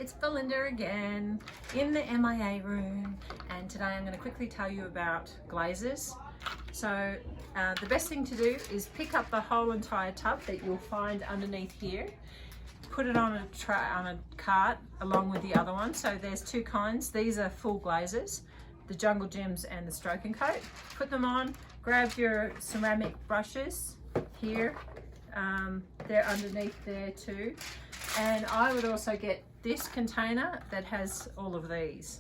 it's Belinda again in the MIA room, and today I'm going to quickly tell you about glazes. So the best thing to do is pick up the whole entire tub that you'll find underneath here, put it on a cart along with the other one. So there's two kinds. These are full glazes, the Jungle Gems and the Stroke and Coat. Put them on, grab your ceramic brushes here, they're underneath there too. And I would also get this container that has all of these.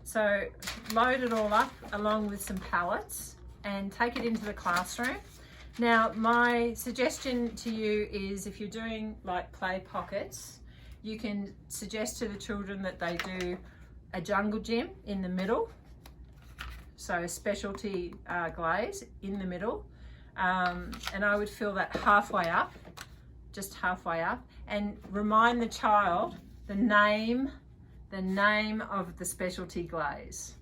So load it all up along with some pallets and take it into the classroom. Now my suggestion to you is, if you're doing like play pockets, you can suggest to the children that they do a Jungle Gem in the middle, so specialty glaze in the middle, and I would fill that halfway up, just halfway up, and remind the child the name of the specialty glaze.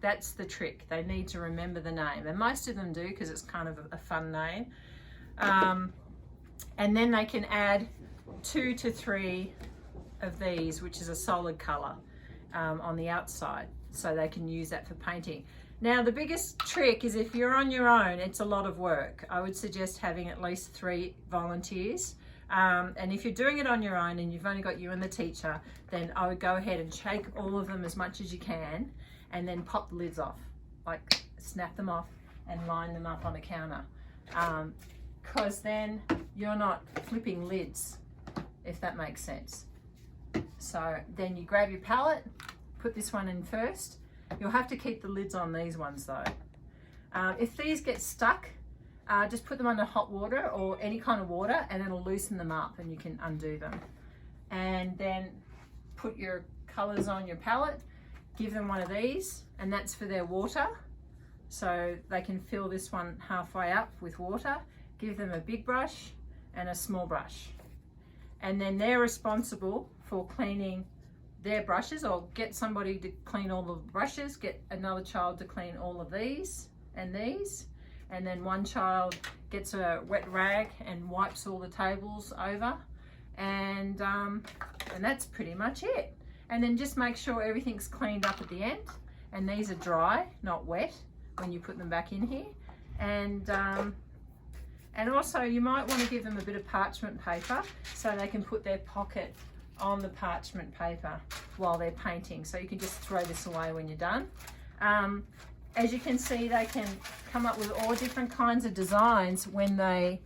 That's the trick. They need to remember the name, and most of them do because it's kind of a fun name. And then they can add 2 to 3 of these, which is a solid color, on the outside, so they can use that for painting. Now the biggest trick is, if you're on your own, it's a lot of work. I would suggest having at least 3 volunteers. And if you're doing it on your own and you've only got you and the teacher, then I would go ahead and shake all of them as much as you can, and then pop the lids off, like snap them off and line them up on a counter. Because then you're not flipping lids, if that makes sense. So then you grab your palette, put this one in first. You'll have to keep the lids on these ones though. If these get stuck, just put them under hot water or any kind of water, and it'll loosen them up and you can undo them. And then put your colors on your palette, give them one of these, and that's for their water. So they can fill this one halfway up with water. Give them a big brush and a small brush. And then they're responsible for cleaning their brushes, or get somebody to clean all the brushes, get another child to clean all of these and these. And then one child gets a wet rag and wipes all the tables over, and that's pretty much it. And then just make sure everything's cleaned up at the end, and these are dry, not wet, when you put them back in here. And also you might want to give them a bit of parchment paper so they can put their pocket on the parchment paper while they're painting. So you can just throw this away when you're done. As you can see, they can come up with all different kinds of designs when they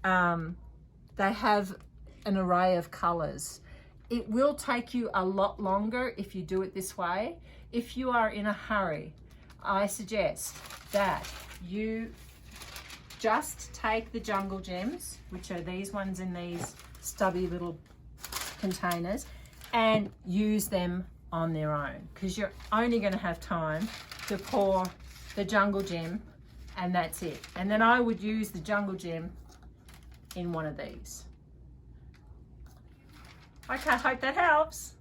have an array of colors. It will take you a lot longer if you do it this way. If you are in a hurry, I suggest that you just take the Jungle Gems, which are these ones in these stubby little containers, and use them on their own, because you're only going to have time to pour the Jungle Gem, and that's it. And then I would use the Jungle Gem in one of these. Okay, I hope that helps.